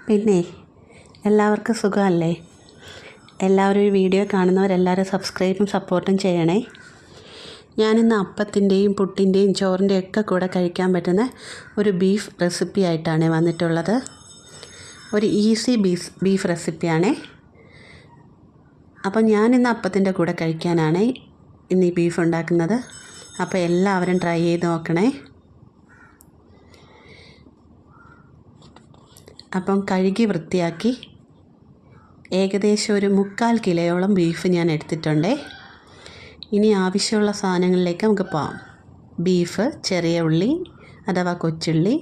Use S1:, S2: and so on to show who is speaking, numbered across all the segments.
S1: പിന്നെ എല്ലാവർക്കും സുഖമല്ലേ? എല്ലാവരും ഈ വീഡിയോ കാണുന്നവരെല്ലാവരും സബ്സ്ക്രൈബും സപ്പോർട്ടും ചെയ്യണേ. ഞാനിന്ന് അപ്പത്തിൻ്റെയും പുട്ടിൻ്റെയും ചോറിൻ്റെയും ഒക്കെ കൂടെ കഴിക്കാൻ പറ്റുന്ന ഒരു ബീഫ് റെസിപ്പി ആയിട്ടാണ് വന്നിട്ടുള്ളത്. ഒരു ഈസി ബീഫ് റെസിപ്പിയാണേ. അപ്പം ഞാനിന്ന് അപ്പത്തിൻ്റെ കൂടെ കഴിക്കാനാണ് ഇന്ന് ഈ ബീഫ് ഉണ്ടാക്കുന്നത്. അപ്പോൾ എല്ലാവരും ട്രൈ ചെയ്ത് നോക്കണേ. അപ്പം കഴുകി വൃത്തിയാക്കി ഏകദേശം ഒരു 3/4 കിലോയോളം ബീഫ് ഞാൻ എടുത്തിട്ടുണ്ട്. ഇനി ആവശ്യമുള്ള സാധനങ്ങളിലേക്ക് നമുക്ക് പോകാം. ബീഫ്, ചെറിയ ഉള്ളി അഥവാ കൊച്ചുള്ളി,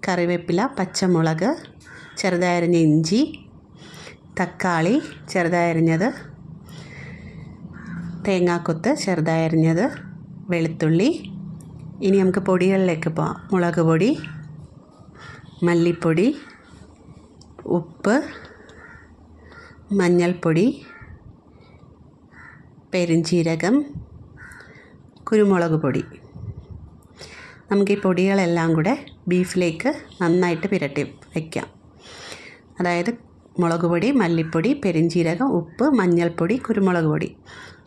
S1: കറിവേപ്പില, പച്ചമുളക്, ചെറുതായരിഞ്ഞ ഇഞ്ചി, തക്കാളി ചെറുതായരിഞ്ഞത്, തേങ്ങാക്കൊത്ത് ചെറുതായരിഞ്ഞത്, വെളുത്തുള്ളി. ഇനി നമുക്ക് പൊടികളിലേക്ക് പോകാം. മുളക് പൊടി, മല്ലിപ്പൊടി, ഉപ്പ്, മഞ്ഞൾപ്പൊടി, പെരുംജീരകം, കുരുമുളക് പൊടി. നമുക്ക് ഈ പൊടികളെല്ലാം കൂടെ ബീഫിലേക്ക് നന്നായിട്ട് പുരട്ടി വയ്ക്കാം. അതായത് മുളക് പൊടി, മല്ലിപ്പൊടി, പെരുംജീരകം, ഉപ്പ്, മഞ്ഞൾപ്പൊടി, കുരുമുളക് പൊടി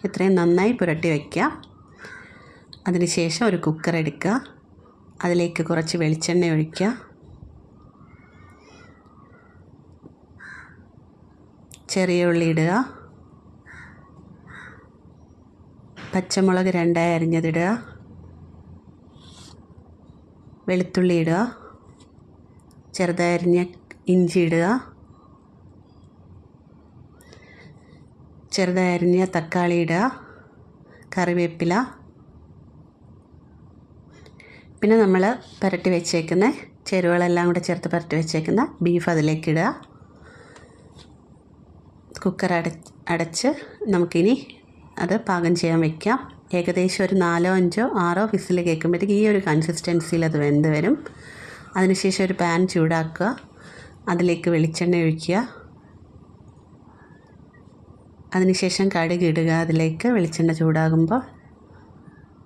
S1: ഇത്രയും നന്നായി പുരട്ടി വയ്ക്കാം. അതിനുശേഷം ഒരു കുക്കർ എടുക്കുക. അതിലേക്ക് കുറച്ച് വെളിച്ചെണ്ണ ഒഴിക്കുക. ചെറിയ ഉള്ളി ഇടുക. പച്ചമുളക് 2ആയി അരിഞ്ഞതിടുക. വെളുത്തുള്ളി ഇടുക. ചെറുതായി അരിഞ്ഞ ഇഞ്ചി ഇടുക. ചെറുതായി അരിഞ്ഞ തക്കാളി ഇടുക. കറിവേപ്പില. പിന്നെ നമ്മൾ പുരട്ടി വെച്ചേക്കുന്ന ചേരുവകളെല്ലാം കൂടെ ചേർത്ത് പുരട്ടി വെച്ചേക്കുന്ന ബീഫ് അതിലേക്ക് ഇടുക. കുക്കർ അടച്ച് നമുക്കിനി അത് പാകം ചെയ്യാൻ വയ്ക്കാം. ഏകദേശം ഒരു 4, 5, 6 വിസിൽ കേൾക്കുമ്പോഴത്തേക്ക് ഈ ഒരു കൺസിസ്റ്റൻസിയിൽ അത് വെന്ത് വരും. അതിനുശേഷം ഒരു പാൻ ചൂടാക്കുക. അതിലേക്ക് വെളിച്ചെണ്ണ ഒഴിക്കുക. അതിനുശേഷം കടുക് ഇടുക. അതിലേക്ക് വെളിച്ചെണ്ണ ചൂടാകുമ്പോൾ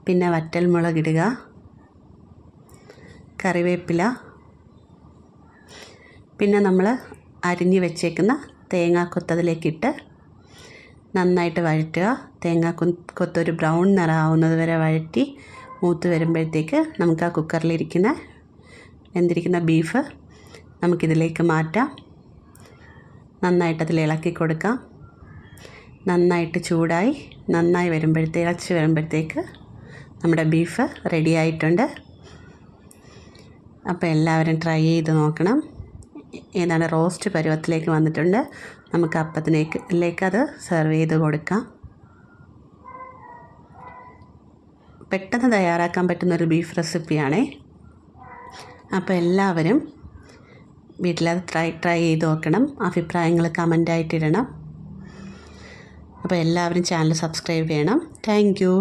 S1: പിന്നെ വറ്റൽമുളക് ഇടുക. കറിവേപ്പില. പിന്നെ നമ്മൾ അരിഞ്ഞ് വെച്ചേക്കുന്ന തേങ്ങാക്കൊത്തതിലേക്കിട്ട് നന്നായിട്ട് വഴറ്റുക. തേങ്ങാക്കൊത്തൊരു ബ്രൗൺ നിറമാവുന്നത് വരെ വഴറ്റി മൂത്ത് വരുമ്പോഴത്തേക്ക് നമുക്ക് ആ കുക്കറിലിരിക്കുന്ന വെന്തിരിക്കുന്ന ബീഫ് നമുക്കിതിലേക്ക് മാറ്റാം. നന്നായിട്ട് അതിൽ ഇളക്കി കൊടുക്കാം. നന്നായിട്ട് ചൂടായി നന്നായി ഇളച്ച് വരുമ്പോഴത്തേക്ക് നമ്മുടെ ബീഫ് റെഡി ആയിട്ടുണ്ട്. അപ്പോൾ എല്ലാവരും ട്രൈ ചെയ്ത് നോക്കണം. ഏതാണ് റോസ്റ്റ് പരുവത്തിലേക്ക് വന്നിട്ടുണ്ട്. നമുക്ക് അപ്പത്തിലേക്ക് അത് സെർവ് ചെയ്ത് കൊടുക്കാം. പെട്ടെന്ന് തയ്യാറാക്കാൻ പറ്റുന്നൊരു ബീഫ് റെസിപ്പിയാണേ. അപ്പോൾ എല്ലാവരും വീട്ടിലത് ട്രൈ ചെയ്ത് നോക്കണം. അഭിപ്രായങ്ങൾ കമൻ്റായിട്ടിടണം. അപ്പോൾ എല്ലാവരും ചാനൽ സബ്സ്ക്രൈബ് ചെയ്യണം. Thank you.